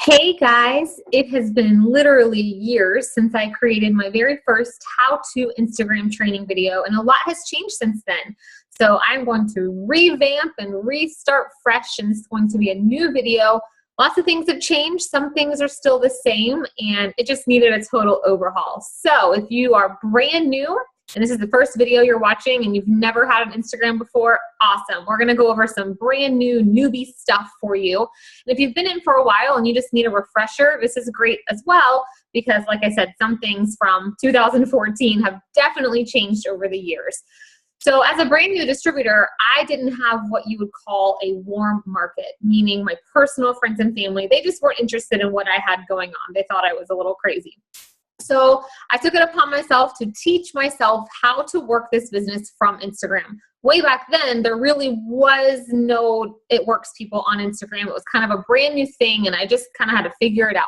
Hey guys, it has been literally years since I created my very first how-to Instagram training video, and a lot has changed since then. So I'm going to revamp and restart fresh, and it's going to be a new video. Lots of things have changed. Some things are still the same, and it just needed a total overhaul. So if you are brand new, and this is the first video you're watching and you've never had an Instagram before, awesome. We're gonna go over some brand new newbie stuff for you. And if you've been in for a while and you just need a refresher, this is great as well, because like I said, some things from 2014 have definitely changed over the years. So as a brand new distributor, I didn't have what you would call a warm market, meaning my personal friends and family, they just weren't interested in what I had going on. They thought I was a little crazy. So I took it upon myself to teach myself how to work this business from Instagram. Way back then, there really was no It Works people on Instagram. It was kind of a brand new thing, and I just kind of had to figure it out.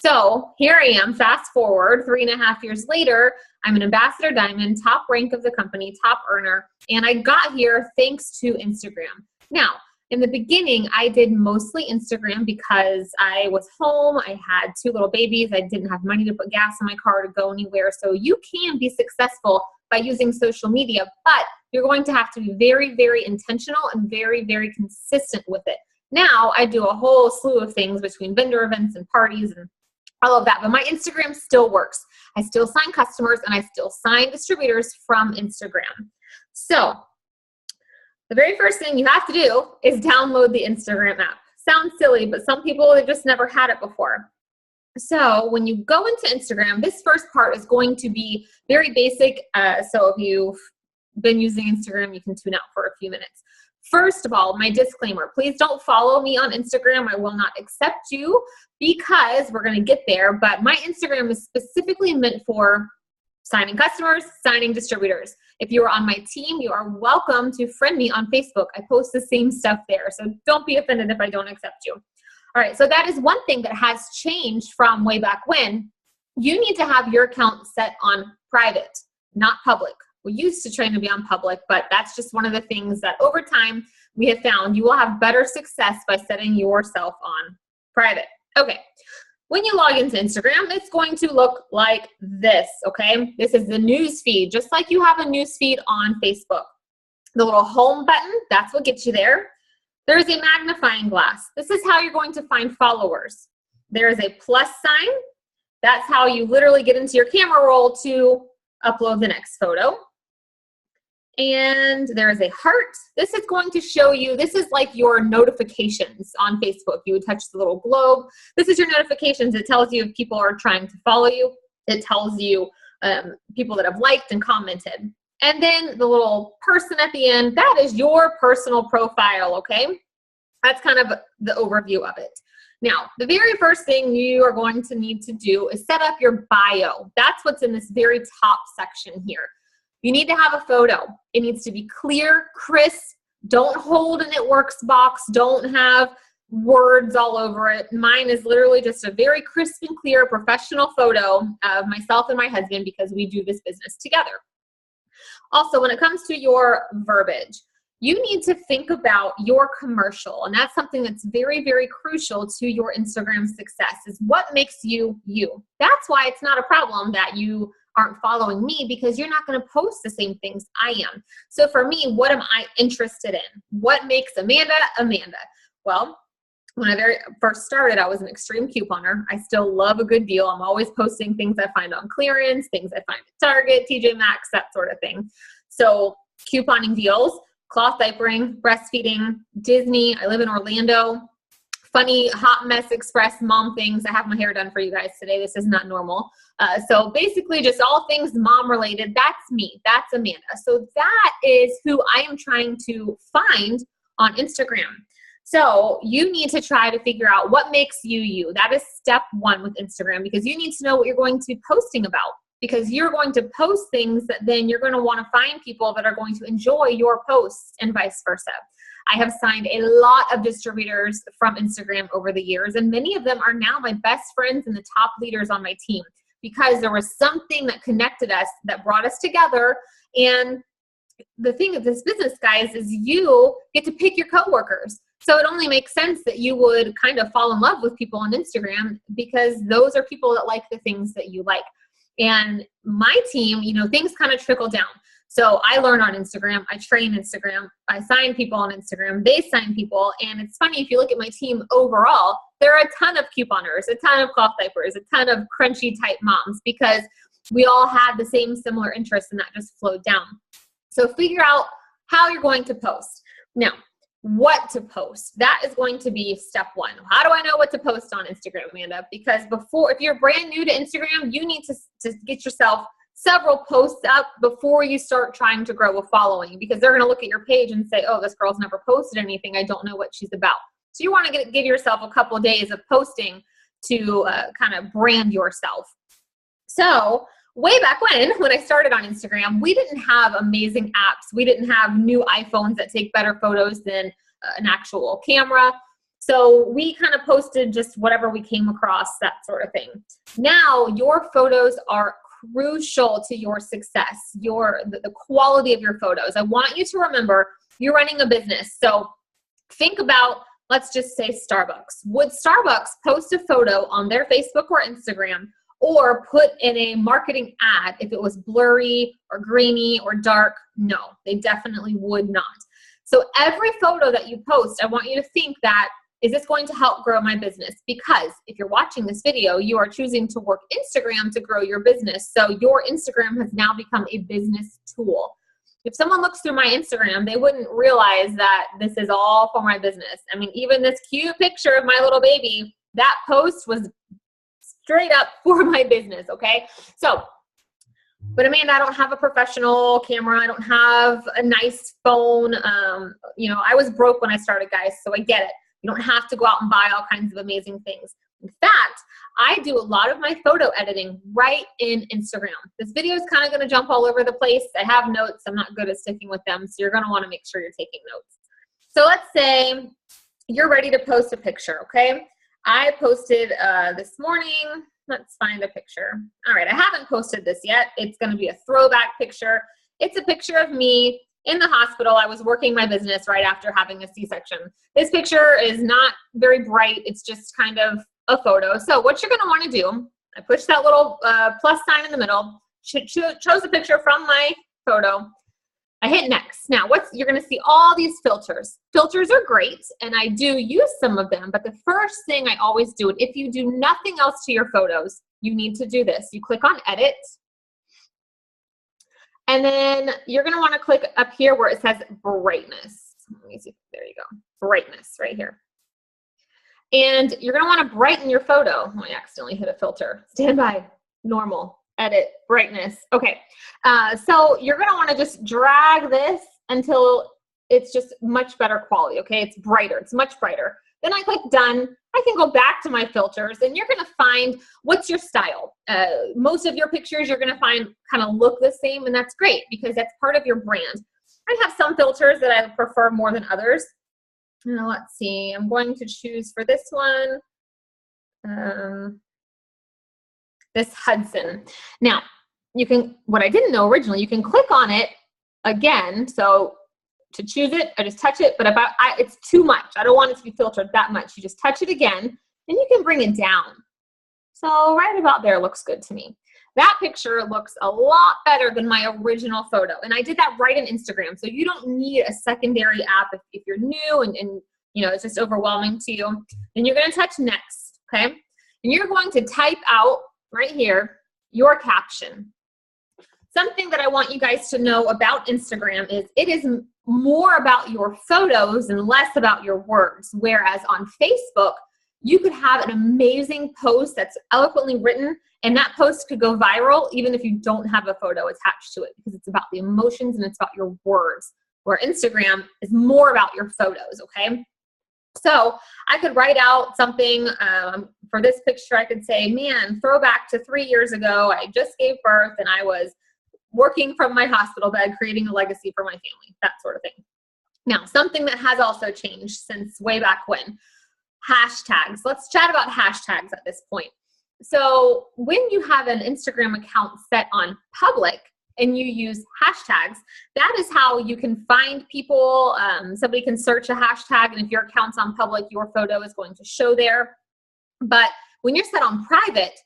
So here I am, fast forward 3.5 years later, I'm an Ambassador Diamond, top rank of the company, top earner, and I got here thanks to Instagram. Now, in the beginning, I did mostly Instagram because I was home. I had 2 little babies. I didn't have money to put gas in my car to go anywhere. So you can be successful by using social media, but you're going to have to be very, very intentional and very, very consistent with it. Now, I do a whole slew of things between vendor events and parties and all of that, but my Instagram still works. I still sign customers and I still sign distributors from Instagram. So the very first thing you have to do is download the Instagram app. Sounds silly, but some people have just never had it before. So when you go into Instagram, this first part is going to be very basic. So if you've been using Instagram, you can tune out for a few minutes. First of all, my disclaimer, please don't follow me on Instagram. I will not accept you because we're going to get there. But my Instagram is specifically meant for signing customers, signing distributors. If you are on my team, you are welcome to friend me on Facebook. I post the same stuff there, so don't be offended if I don't accept you. All right, so that is one thing that has changed from way back when. You need to have your account set on private, not public. We used to train to be on public, but that's just one of the things that over time we have found you will have better success by setting yourself on private. Okay. When you log into Instagram, it's going to look like this, okay? This is the news feed, just like you have a news feed on Facebook. The little home button, that's what gets you there. There's a magnifying glass. This is how you're going to find followers. There's a plus sign. That's how you literally get into your camera roll to upload the next photo. And there is a heart. This is going to show you, this is like your notifications on Facebook. You would touch the little globe. This is your notifications. It tells you if people are trying to follow you. It tells you people that have liked and commented. And then the little person at the end, that is your personal profile, okay? That's kind of the overview of it. Now, the very first thing you are going to need to do is set up your bio. That's what's in this very top section here. You need to have a photo. It needs to be clear, crisp. Don't hold an It Works box. Don't have words all over it. Mine is literally just a very crisp and clear professional photo of myself and my husband because we do this business together. Also, when it comes to your verbiage, you need to think about your commercial, and that's something that's very, very crucial to your Instagram success, is what makes you you. That's why it's not a problem that you aren't following me, because you're not going to post the same things I am. So for me, what am I interested in? What makes Amanda, Amanda? Well, when I very first started, I was an extreme couponer. I still love a good deal. I'm always posting things I find on clearance, things I find at Target, TJ Maxx, that sort of thing. So couponing deals, cloth diapering, breastfeeding, Disney. I live in Orlando. Funny hot mess express mom things. I have my hair done for you guys today. This is not normal. So basically just all things mom related. That's me. That's Amanda. So that is who I am trying to find on Instagram. So you need to try to figure out what makes you you. That is step 1 with Instagram, because you need to know what you're going to be posting about, because you're going to post things that then you're going to want to find people that are going to enjoy your posts and vice versa. I have signed a lot of distributors from Instagram over the years, and many of them are now my best friends and the top leaders on my team, because there was something that connected us, that brought us together. And the thing of this business, guys, is you get to pick your coworkers. So it only makes sense that you would kind of fall in love with people on Instagram because those are people that like the things that you like. And my team, you know, things kind of trickle down. So I learn on Instagram, I train Instagram, I sign people on Instagram, they sign people. And it's funny, if you look at my team overall, there are a ton of couponers, a ton of cloth diapers, a ton of crunchy type moms, because we all had the same similar interests and that just flowed down. So figure out how you're going to post. Now, what to post. That is going to be step one. How do I know what to post on Instagram, Amanda? Because if you're brand new to Instagram, you need to get yourself several posts up before you start trying to grow a following, because they're going to look at your page and say, oh, this girl's never posted anything. I don't know what she's about. So you want to give yourself a couple of days of posting to kind of brand yourself. So way back when I started on Instagram, we didn't have amazing apps. We didn't have new iPhones that take better photos than an actual camera. So we kind of posted just whatever we came across, that sort of thing. Now your photos are crucial to your success, the quality of your photos. I want you to remember you're running a business. So think about, let's just say Starbucks. Would Starbucks post a photo on their Facebook or Instagram or put in a marketing ad if it was blurry or grainy or dark? No, they definitely would not. So every photo that you post, I want you to think that, is this going to help grow my business? Because if you're watching this video, you are choosing to work Instagram to grow your business. So your Instagram has now become a business tool. If someone looks through my Instagram, they wouldn't realize that this is all for my business. I mean, even this cute picture of my little baby, that post was straight up for my business, okay? So, but Amanda, I don't have a professional camera. I don't have a nice phone. You know, I was broke when I started, guys, so I get it. You don't have to go out and buy all kinds of amazing things. In fact, I do a lot of my photo editing right in Instagram. This video is kind of going to jump all over the place. I have notes. I'm not good at sticking with them, so you're going to want to make sure you're taking notes. So let's say you're ready to post a picture, okay? I posted this morning. Let's find a picture. All right, I haven't posted this yet. It's going to be a throwback picture. It's a picture of me in the hospital. I was working my business right after having a C-section. This picture is not very bright. It's just kind of a photo. So what you're going to want to do, I pushed that little plus sign in the middle, chose a picture from my photo. I hit next. Now, you're going to see all these filters. Filters are great, and I do use some of them, but the first thing I always do, if you do nothing else to your photos, you need to do this. You click on Edit, and then you're going to want to click up here where it says Brightness. Let me see. There you go. Brightness right here. And you're going to want to brighten your photo. Oh, I accidentally hit a filter. Stand by. Normal. Edit. Brightness. Okay. So you're going to want to just drag this until it's just much better quality. Okay. It's brighter. It's much brighter. Then I click Done. I can go back to my filters, and you're going to find what's your style. Most of your pictures you're going to find kind of look the same, and that's great because that's part of your brand. I have some filters that I prefer more than others. Now, let's see. I'm going to choose for this one, this Hudson. Now, what I didn't know originally, you can click on it again. So to choose it, I just touch it, but it's too much. I don't want it to be filtered that much. You just touch it again, and you can bring it down. So right about there looks good to me. That picture looks a lot better than my original photo. And I did that right in Instagram. So you don't need a secondary app if you're new and you know, it's just overwhelming to you. Then you're going to touch Next, okay? And you're going to type out right here your caption. Something that I want you guys to know about Instagram is it is more about your photos and less about your words. Whereas on Facebook, you could have an amazing post that's eloquently written, and that post could go viral even if you don't have a photo attached to it, because it's about the emotions and it's about your words, where Instagram is more about your photos, okay? So I could write out something for this picture. I could say, man, throwback to 3 years ago, I just gave birth and I was working from my hospital bed, creating a legacy for my family, that sort of thing. Now, something that has also changed since way back when, hashtags. Let's chat about hashtags at this point. So when you have an Instagram account set on public and you use hashtags, that is how you can find people. Somebody can search a hashtag, and if your account's on public, your photo is going to show there. But when you're set on private,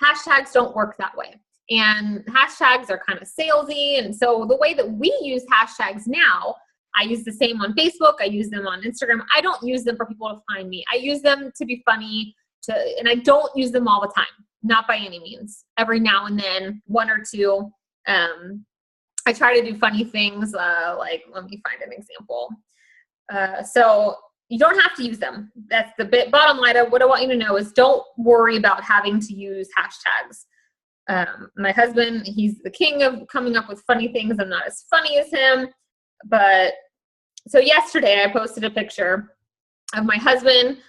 hashtags don't work that way. And hashtags are kind of salesy. And so the way that we use hashtags now, I use the same on Facebook. I use them on Instagram. I don't use them for people to find me. I use them to be funny, and I don't use them all the time. Not by any means. Every now and then, one or two. I try to do funny things. Like, let me find an example. So you don't have to use them. That's the bottom line of what I want you to know is don't worry about having to use hashtags. My husband, he's the king of coming up with funny things. I'm not as funny as him. But so yesterday I posted a picture of my husband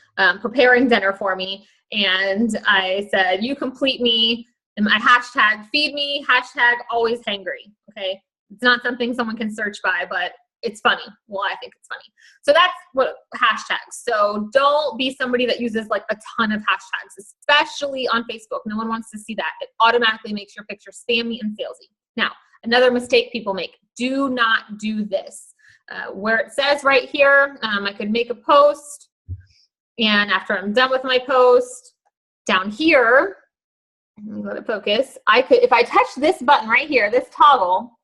preparing dinner for me. And I said, you complete me. And my hashtag feed me, hashtag always hangry. Okay. It's not something someone can search by, but it's funny. Well, I think it's funny. So that's what hashtags. So don't be somebody that uses like a ton of hashtags, especially on Facebook. No one wants to see that. It automatically makes your picture spammy and salesy. Now, another mistake people make, do not do this. Where it says right here, I could make a post, and after I'm done with my post, down here, let me go to focus, if I touch this button right here, this toggle,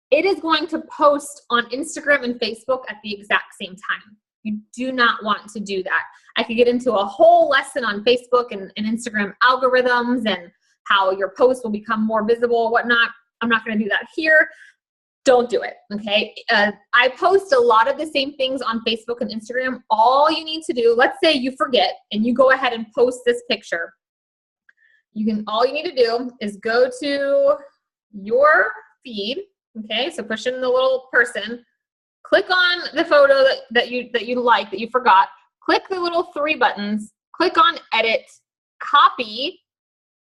it is going to post on Instagram and Facebook at the exact same time. You do not want to do that. I could get into a whole lesson on Facebook and Instagram algorithms and how your post will become more visible, whatnot. I'm not going to do that here. Don't do it, okay? I post a lot of the same things on Facebook and Instagram. All you need to do, let's say you forget and you go ahead and post this picture. All you need to do is go to your feed, okay? So push in the little person, click on the photo that you like, that you forgot, click the little 3 buttons, click on edit, copy,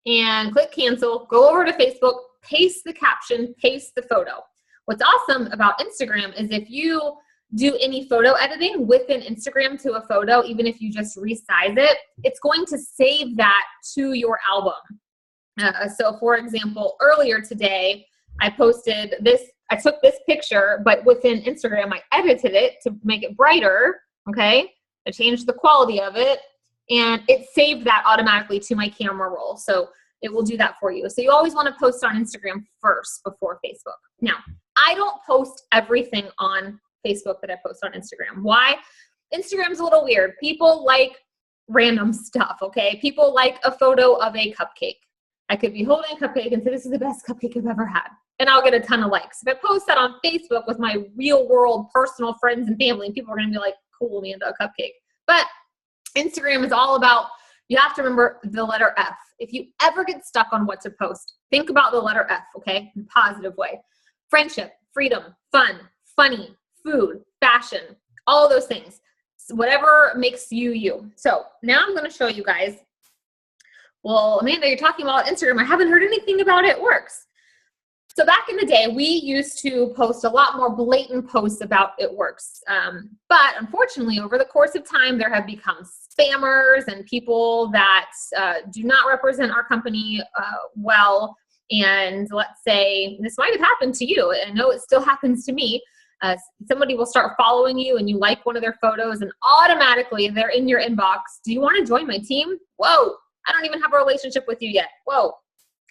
and click cancel, go over to Facebook, paste the caption, paste the photo. What's awesome about Instagram is if you do any photo editing within Instagram to a photo, even if you just resize it, it's going to save that to your album. So for example, earlier today, I posted this, I took this picture, but within Instagram, I edited it to make it brighter, okay? I changed the quality of it, and it saved that automatically to my camera roll. So it will do that for you. So you always want to post on Instagram first before Facebook. Now, I don't post everything on Facebook that I post on Instagram. Why? Instagram's a little weird. People like random stuff, okay? People like a photo of a cupcake. I could be holding a cupcake and say, this is the best cupcake I've ever had. And I'll get a ton of likes. If I post that on Facebook with my real world personal friends and family, people are going to be like, cool, Amanda, a cupcake. But Instagram is all about, you have to remember the letter F. If you ever get stuck on what to post, think about the letter F, okay? In a positive way. Friendship, freedom, fun, funny, food, fashion, all those things. So whatever makes you you. So now I'm going to show you guys. Well, Amanda, you're talking about Instagram. I haven't heard anything about it works. So back in the day, we used to post a lot more blatant posts about it works. But unfortunately, over the course of time, there have become spammers and people that do not represent our company well. And let's say this might have happened to you. I know it still happens to me. Somebody will start following you and you like one of their photos and automatically they're in your inbox. Do you want to join my team? Whoa, I don't even have a relationship with you yet. Whoa.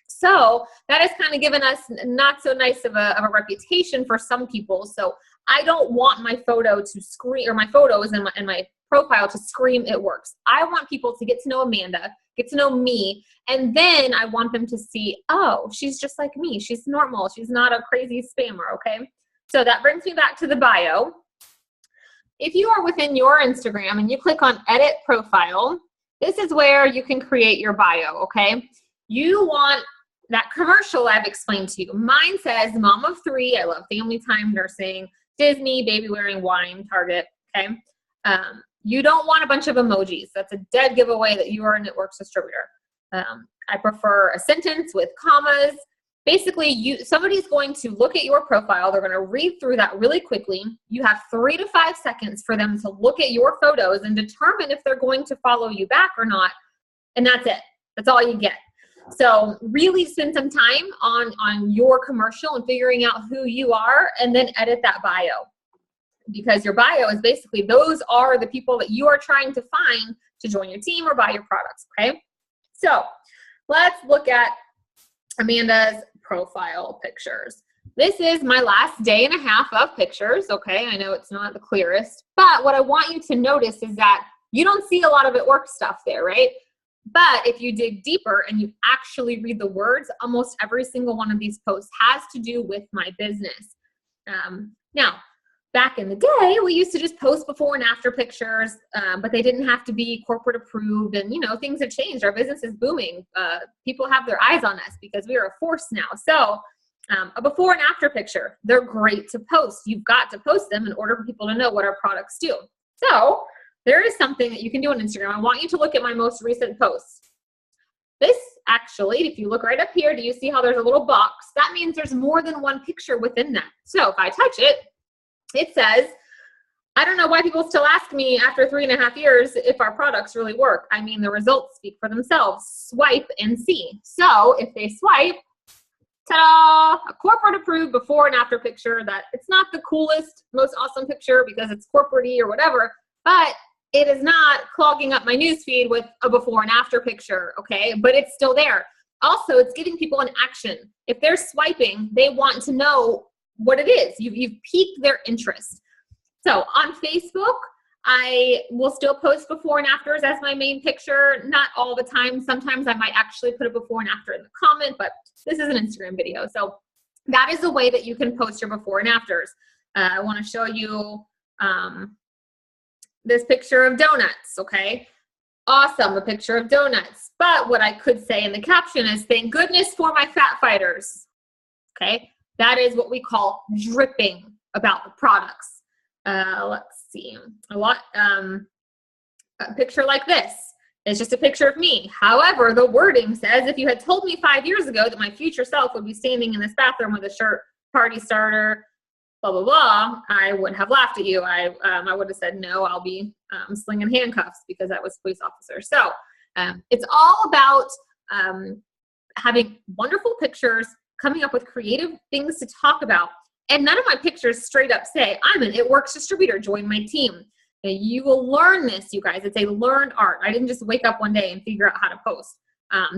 So that has kind of given us not so nice of a reputation for some people. So I don't want my photo to scream, or my photos and my profile to scream it works. I want people to get to know Amanda, get to know me, and then I want them to see, oh, she's just like me. She's normal. She's not a crazy spammer, okay? So that brings me back to the bio. If you are within your Instagram and you click on Edit Profile, this is where you can create your bio, okay? You want that commercial I've explained to you. Mine says, Mom of 3, I love family time, nursing, Disney, baby wearing wine, Target, okay? You don't want a bunch of emojis. That's a dead giveaway that you are a Knitworks distributor. I prefer a sentence with commas. Basically, somebody's going to look at your profile. They're going to read through that really quickly. You have 3 to 5 seconds for them to look at your photos and determine if they're going to follow you back or not. And that's it. That's all you get. So really spend some time on your commercial and figuring out who you are, and then edit that bio. Because your bio is basically, those are the people that you are trying to find to join your team or buy your products, okay? So let's look at Amanda's profile pictures. This is my last day and a half of pictures, okay? I know it's not the clearest, but what I want you to notice is that you don't see a lot of it work stuff there, right? But if you dig deeper and you actually read the words, almost every single one of these posts has to do with my business. Now, back in the day, we used to just post before and after pictures, but they didn't have to be corporate approved. And, you know, things have changed. Our business is booming. People have their eyes on us because we are a force now. So a before and after picture, they're great to post. You've got to post them in order for people to know what our products do. So there is something that you can do on Instagram. I want you to look at my most recent posts. This actually, if you look right up here, do you see how there's a little box? That means there's more than one picture within that. So if I touch it, it says, I don't know why people still ask me after 3.5 years if our products really work. I mean, the results speak for themselves. Swipe and see. So if they swipe, ta-da, a corporate approved before and after picture. That it's not the coolest, most awesome picture because it's corporate-y or whatever, but it is not clogging up my newsfeed with a before and after picture, okay? But it's still there. Also, it's giving people an action. If they're swiping, they want to know what it is. You've piqued their interest. So on Facebook, I will still post before and afters as my main picture. Not all the time. Sometimes I might actually put a before and after in the comment, but this is an Instagram video. So that is a way that you can post your before and afters. I want to show you this picture of donuts, okay? Awesome, a picture of donuts. But what I could say in the caption is, thank goodness for my fat fighters, okay? That is what we call dripping about the products. Let's see, a picture like this is just a picture of me. However, the wording says, if you had told me 5 years ago that my future self would be standing in this bathroom with a shirt, party starter, blah, blah, blah, I would have laughed at you. I would have said, no, I'll be slinging handcuffs because I was a police officer. So it's all about having wonderful pictures, coming up with creative things to talk about. And none of my pictures straight up say, I'm an It Works distributor, join my team. And you will learn this, you guys. It's a learned art. I didn't just wake up one day and figure out how to post.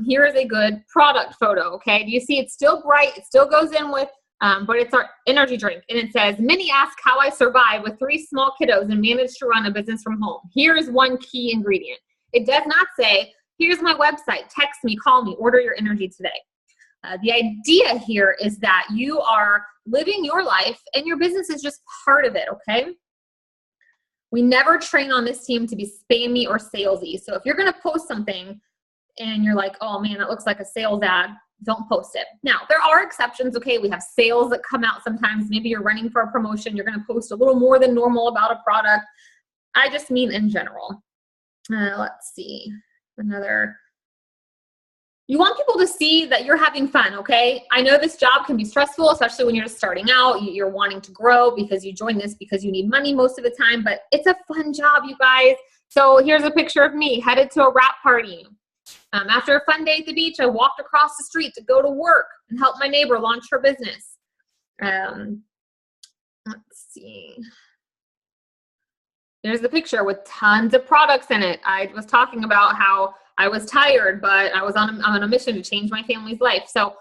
Here is a good product photo, okay? Do you see it's still bright? It still goes in with, but it's our energy drink. And it says, many ask how I survive with 3 small kiddos and managed to run a business from home. Here's one key ingredient. It does not say, here's my website, text me, call me, order your energy today. The idea here is that you are living your life and your business is just part of it, okay? We never train on this team to be spammy or salesy. So if you're going to post something and you're like, oh man, it looks like a sales ad, don't post it. Now, there are exceptions, okay? We have sales that come out sometimes. Maybe you're running for a promotion. You're going to post a little more than normal about a product. I just mean in general. Let's see. You want people to see that you're having fun, okay? I know this job can be stressful, especially when you're just starting out. You're wanting to grow because you join this because you need money most of the time, but it's a fun job, you guys. So here's a picture of me headed to a wrap party. After a fun day at the beach, I walked across the street to go to work and help my neighbor launch her business. Let's see. There's the picture with tons of products in it. I was talking about how I was tired, but I was on a mission to change my family's life. So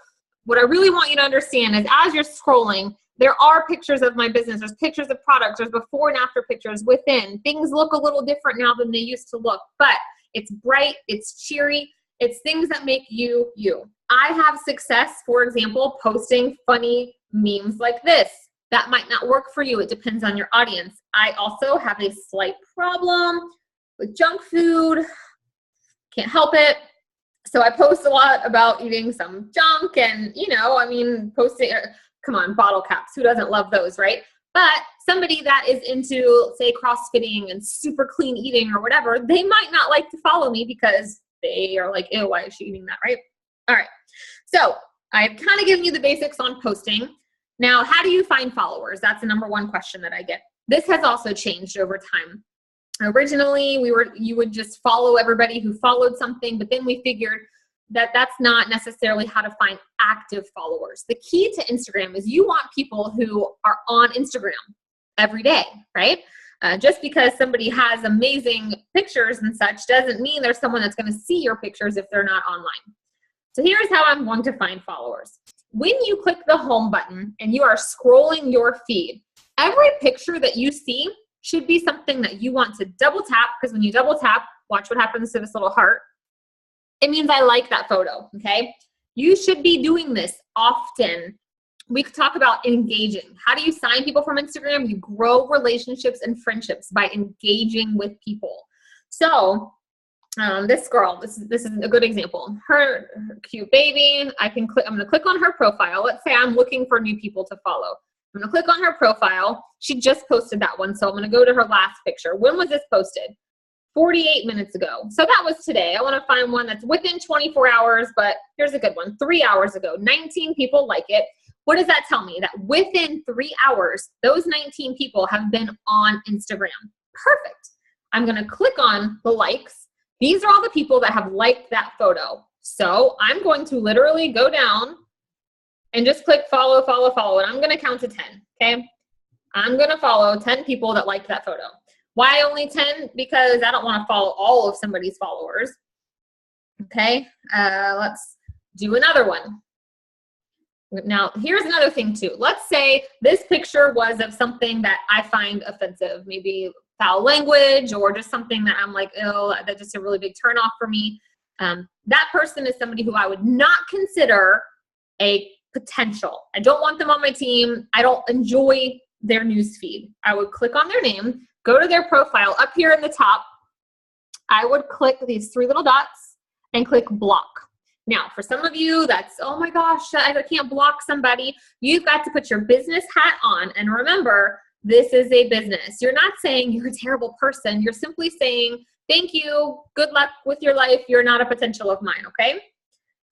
what I really want you to understand is as you're scrolling, there are pictures of my business. There's pictures of products. There's before and after pictures within. Things look a little different now than they used to look, but it's bright, it's cheery, it's things that make you, you. I have success, for example, posting funny memes like this. That might not work for you. It depends on your audience. I also have a slight problem with junk food. Can't help it. So I post a lot about eating some junk and, you know, I mean, posting, come on, bottle caps. Who doesn't love those, right? But somebody that is into, say, CrossFitting and super clean eating or whatever, they might not like to follow me because they are like, ew, why is she eating that, right? All right. So I've kind of given you the basics on posting. Now, how do you find followers? That's the number one question that I get. This has also changed over time. Originally, you would just follow everybody who followed something, but then we figured that's not necessarily how to find active followers. The key to Instagram is you want people who are on Instagram every day, right? Just because somebody has amazing pictures and such doesn't mean there's someone that's going to see your pictures if they're not online. So here's how I'm going to find followers. When you click the home button and you are scrolling your feed, every picture that you see should be something that you want to double tap, because when you double tap, watch what happens to this little heart. It means I like that photo, okay? You should be doing this often. We could talk about engaging. How do you sign people from Instagram? You grow relationships and friendships by engaging with people. So this girl, this is a good example. Her cute baby, I'm gonna click on her profile. Let's say I'm looking for new people to follow. I'm gonna click on her profile. She just posted that one, so I'm gonna go to her last picture. When was this posted? 48 minutes ago. So that was today. I wanna find one that's within 24 hours, but here's a good one. 3 hours ago, 19 people like it. What does that tell me? That within 3 hours, those 19 people have been on Instagram. Perfect. I'm gonna click on the likes. These are all the people that have liked that photo. So I'm going to literally go down and just click follow, follow, follow, and I'm gonna count to 10, okay? I'm gonna follow 10 people that liked that photo. Why only 10? Because I don't wanna follow all of somebody's followers, okay? Let's do another one. Now, here's another thing too. Let's say this picture was of something that I find offensive, maybe foul language or just something that I'm like, oh, that's just a really big turnoff for me. That person is somebody who I would not consider a potential. I don't want them on my team. I don't enjoy their news feed. I would click on their name, go to their profile up here in the top. I would click these 3 little dots and click block. Now, for some of you, that's, oh my gosh, I can't block somebody. You've got to put your business hat on. And remember, this is a business. You're not saying you're a terrible person. You're simply saying, thank you, good luck with your life. You're not a potential of mine, okay?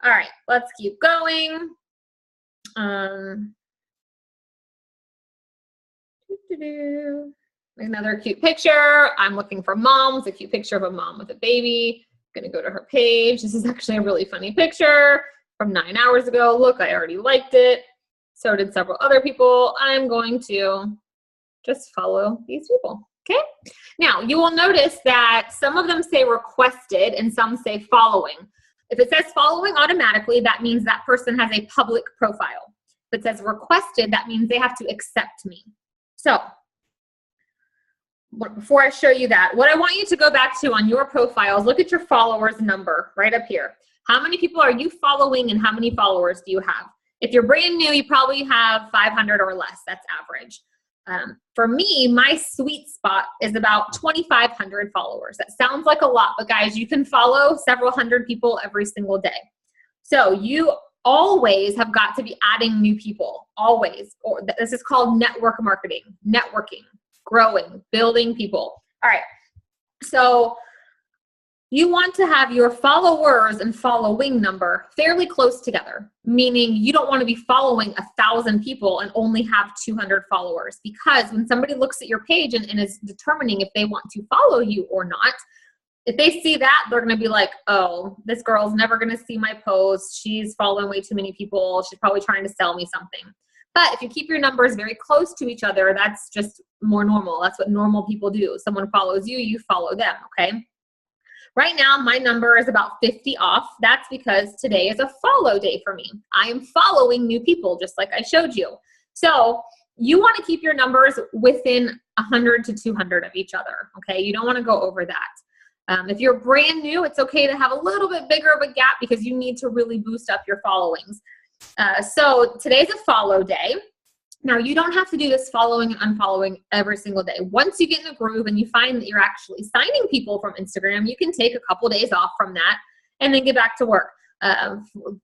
All right, let's keep going. Another cute picture. I'm looking for moms, a cute picture of a mom with a baby. I'm gonna go to her page. This is actually a really funny picture from 9 hours ago. Look, I already liked it. So did several other people. I'm going to just follow these people, okay? Now, you will notice that some of them say requested and some say following. If it says following automatically, that means that person has a public profile. If it says requested, that means they have to accept me. So, before I show you that, what I want you to go back to on your profiles, look at your followers number right up here. How many people are you following and how many followers do you have? If you're brand new, you probably have 500 or less. That's average. For me, my sweet spot is about 2,500 followers. That sounds like a lot, but guys, you can follow several hundred people every single day. So you always have got to be adding new people, always. Or this is called network marketing, networking, growing, building people. All right, so you want to have your followers and following number fairly close together, meaning you don't want to be following 1,000 people and only have 200 followers, because when somebody looks at your page and is determining if they want to follow you or not, if they see that, they're going to be like, oh, this girl's never going to see my post. She's following way too many people. She's probably trying to sell me something. But if you keep your numbers very close to each other, that's just more normal. That's what normal people do. Someone follows you, you follow them, okay? Right now, my number is about 50 off. That's because today is a follow day for me. I am following new people, just like I showed you. So you want to keep your numbers within 100 to 200 of each other, okay? You don't want to go over that. If you're brand new, it's okay to have a little bit bigger of a gap because you need to really boost up your followings. So today's a follow day. Now, you don't have to do this following and unfollowing every single day. Once you get in a groove and you find that you're actually signing people from Instagram, you can take a couple days off from that and then get back to work.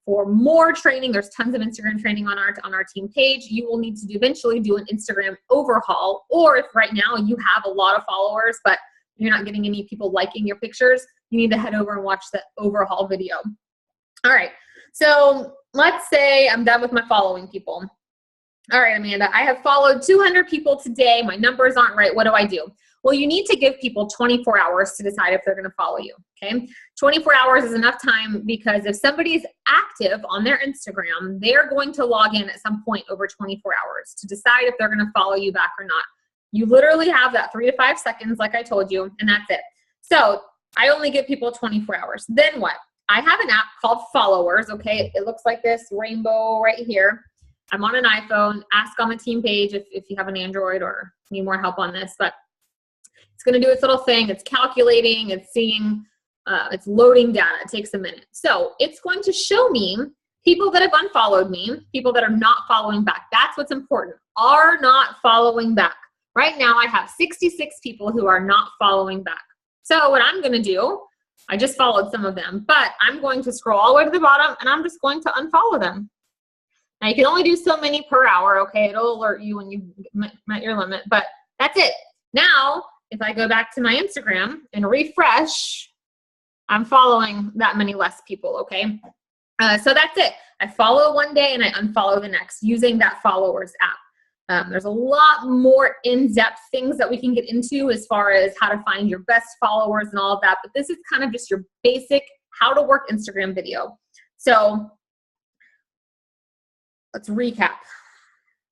For more training, there's tons of Instagram training on our team page. You will need to eventually do an Instagram overhaul, or if right now you have a lot of followers, but you're not getting any people liking your pictures, you need to head over and watch the overhaul video. All right, so let's say I'm done with my following people. All right, Amanda, I have followed 200 people today. My numbers aren't right. What do I do? Well, you need to give people 24 hours to decide if they're going to follow you, okay? 24 hours is enough time because if somebody's active on their Instagram, they're going to log in at some point over 24 hours to decide if they're going to follow you back or not. You literally have that 3 to 5 seconds, like I told you, and that's it. So I only give people 24 hours. Then what? I have an app called Followers, okay? It looks like this rainbow right here. I'm on an iPhone. Ask on the team page if you have an Android or need more help on this, but it's going to do its little thing. It's calculating, it's seeing, it's loading data. It takes a minute. So it's going to show me people that have unfollowed me, people that are not following back. That's what's important, are not following back. Right now I have 66 people who are not following back. So what I'm going to do, I just followed some of them, but I'm going to scroll all the way to the bottom and I'm just going to unfollow them. Now you can only do so many per hour, okay? It'll alert you when you met your limit, but that's it. Now, if I go back to my Instagram and refresh, I'm following that many less people, okay? So that's it. I follow one day and I unfollow the next using that Followers app. There's a lot more in-depth things that we can get into as far as how to find your best followers and all of that, but this is kind of just your basic how to work Instagram video. So let's recap.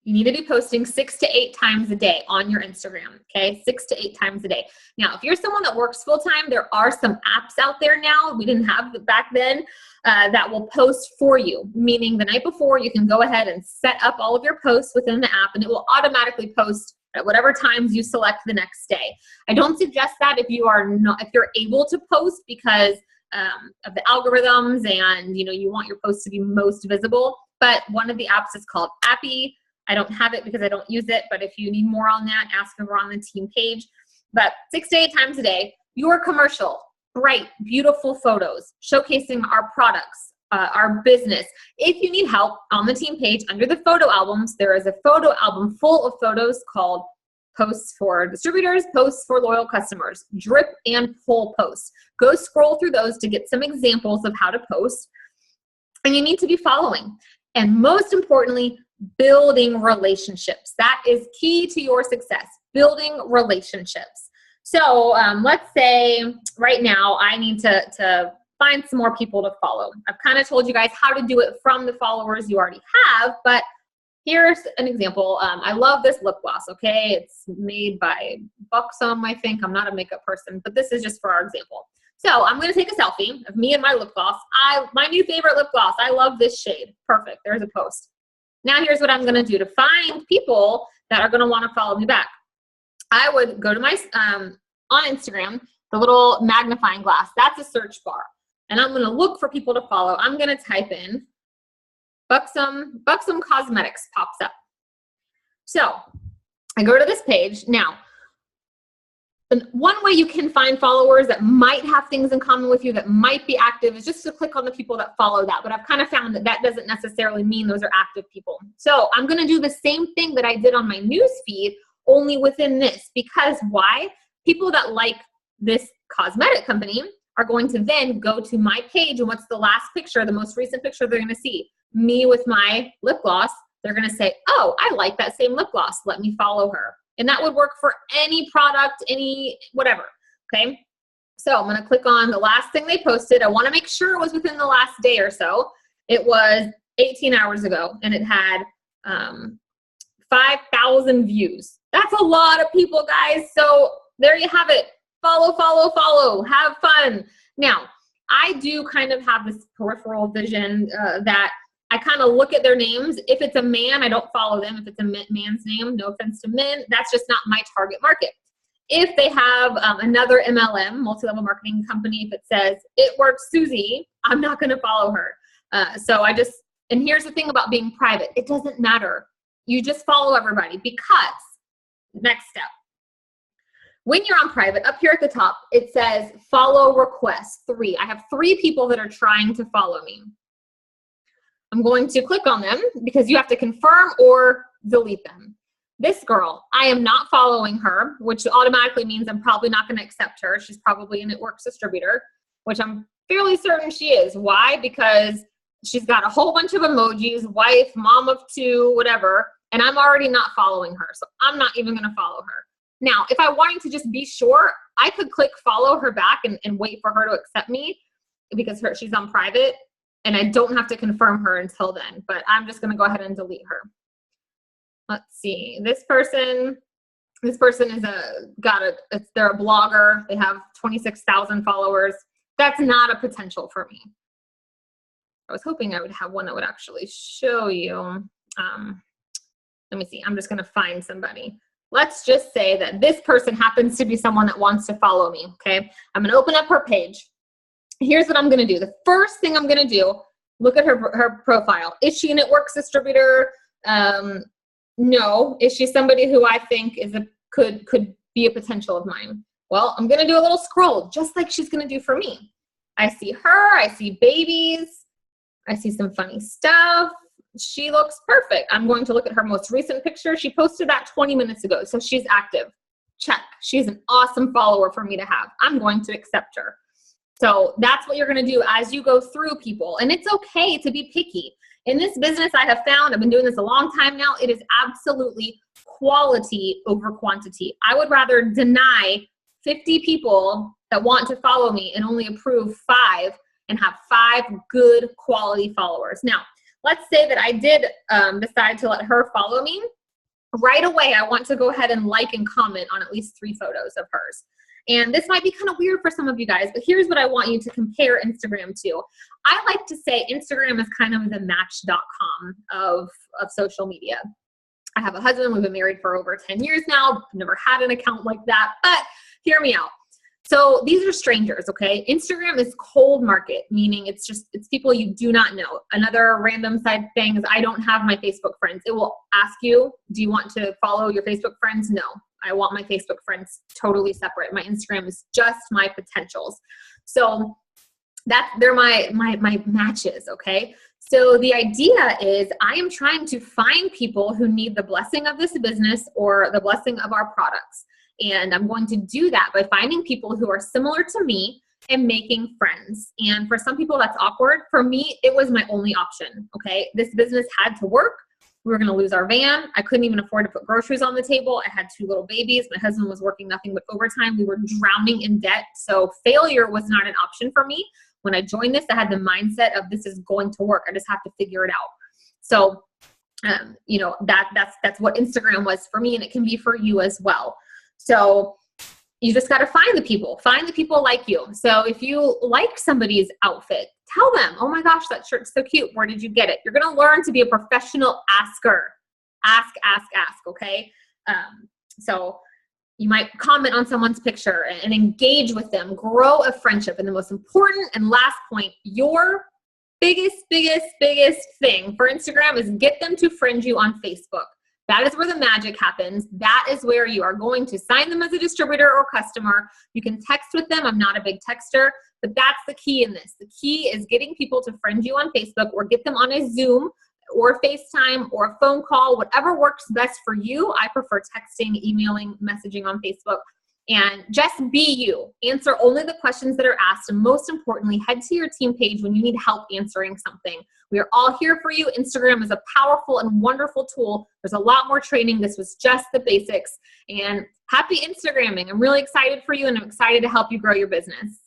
You need to be posting 6 to 8 times a day on your Instagram, okay? 6 to 8 times a day. Now, if you're someone that works full-time, there are some apps out there now, we didn't have it back then, that will post for you, meaning the night before you can go ahead and set up all of your posts within the app and it will automatically post at whatever times you select the next day. I don't suggest that if you're able to post because of the algorithms and you want your posts to be most visible, but one of the apps is called Appy. I don't have it because I don't use it, but if you need more on that, ask over on the team page. But 6 to 8 times a day, your commercial, bright, beautiful photos showcasing our products, our business. If you need help, on the team page under the photo albums, there is a photo album full of photos called Posts for Distributors, Posts for Loyal Customers, Drip and Pull posts. Go scroll through those to get some examples of how to post. And you need to be following. And most importantly, building relationships. That is key to your success, building relationships. So let's say right now I need to find some more people to follow. I've kind of told you guys how to do it from the followers you already have, but here's an example. I love this lip gloss, okay? It's made by Buxom, I think. I'm not a makeup person, but this is just for our example. So I'm going to take a selfie of me and my lip gloss. My new favorite lip gloss. I love this shade. Perfect. There's a post. Now here's what I'm going to do to find people that are going to want to follow me back. I would go to my, on Instagram, the little magnifying glass. That's a search bar. And I'm going to look for people to follow. I'm going to type in Buxom Cosmetics pops up. So I go to this page. Now, one way you can find followers that might have things in common with you, that might be active, is just to click on the people that follow that. But I've kind of found that doesn't necessarily mean those are active people. So I'm going to do the same thing that I did on my news feed, only within this. Because why? People that like this cosmetic company are going to then go to my page, and what's the last picture, the most recent picture they're going to see? Me with my lip gloss. They're going to say, oh, I like that same lip gloss. Let me follow her. And that would work for any product, any whatever, okay? So I'm going to click on the last thing they posted. I want to make sure it was within the last day or so. It was 18 hours ago, and it had 5,000 views. That's a lot of people, guys. So there you have it. Follow, follow, follow. Have fun. Now, I do kind of have this peripheral vision that I kind of look at their names. If it's a man, I don't follow them. If it's a man's name, no offense to men, that's just not my target market. If they have another MLM, multi-level marketing company, if it says, it works Susie, I'm not going to follow her. And here's the thing about being private. It doesn't matter. You just follow everybody because, next step. When you're on private, up here at the top, it says follow requests 3. I have 3 people that are trying to follow me. I'm going to click on them because you have to confirm or delete them. This girl, I am not following her, which automatically means I'm probably not going to accept her. She's probably a Networks distributor, which I'm fairly certain she is. Why? Because she's got a whole bunch of emojis, wife, mom of 2, whatever, and I'm already not following her. So I'm not even going to follow her. Now, if I wanted to just be sure, I could click follow her back and wait for her to accept me because she's on private and I don't have to confirm her until then, but I'm just gonna go ahead and delete her. Let's see, this person is they're a blogger. They have 26,000 followers. That's not a potential for me. I was hoping I would have one that would actually show you. Let me see, I'm just gonna find somebody. Let's just say that this person happens to be someone that wants to follow me, okay? I'm gonna open up her page. Here's what I'm gonna do. The first thing I'm gonna do, look at her profile. Is she a networks distributor? No. Is she somebody who I think could be a potential of mine? Well, I'm gonna do a little scroll, just like she's gonna do for me. I see her, I see babies, I see some funny stuff. She looks perfect. I'm going to look at her most recent picture. She posted that 20 minutes ago, so she's active. Check. She's an awesome follower for me to have. I'm going to accept her. So that's what you're going to do as you go through people. And it's okay to be picky. In this business, I have found, I've been doing this a long time now, it is absolutely quality over quantity. I would rather deny 50 people that want to follow me and only approve 5 and have 5 good quality followers. Now, let's say that I did decide to let her follow me. Right away, I want to go ahead and like and comment on at least 3 photos of hers. And this might be kind of weird for some of you guys, but here's what I want you to compare Instagram to. I like to say Instagram is kind of the match.com of social media. I have a husband. We've been married for over 10 years now. I've never had an account like that, but hear me out. So these are strangers, okay? Instagram is cold market, meaning it's people you do not know. Another random side thing is I don't have my Facebook friends. It will ask you, do you want to follow your Facebook friends? No, I want my Facebook friends totally separate. My Instagram is just my potentials. So they're my matches, okay? So the idea is I am trying to find people who need the blessing of this business or the blessing of our products. And I'm going to do that by finding people who are similar to me and making friends. And for some people that's awkward. For me, it was my only option, okay? This business had to work. We were gonna lose our van. I couldn't even afford to put groceries on the table. I had 2 little babies. My husband was working nothing but overtime. We were drowning in debt. So failure was not an option for me. When I joined this, I had the mindset of this is going to work. I just have to figure it out. So, you know, that's what Instagram was for me, and it can be for you as well. So you just got to find the people like you. So if you like somebody's outfit, tell them, oh my gosh, that shirt's so cute. Where did you get it? You're going to learn to be a professional asker. Ask, okay? So you might comment on someone's picture and engage with them, grow a friendship. And the most important and last point, your biggest thing for Instagram is get them to friend you on Facebook. That is where the magic happens. That is where you are going to sign them as a distributor or customer. You can text with them. I'm not a big texter, but that's the key in this. The key is getting people to friend you on Facebook or get them on a Zoom or FaceTime or a phone call, whatever works best for you. I prefer texting, emailing, messaging on Facebook. And just be you. Answer only the questions that are asked. And most importantly, head to your team page when you need help answering something. We are all here for you. Instagram is a powerful and wonderful tool. There's a lot more training. This was just the basics. And happy Instagramming. I'm really excited for you, and I'm excited to help you grow your business.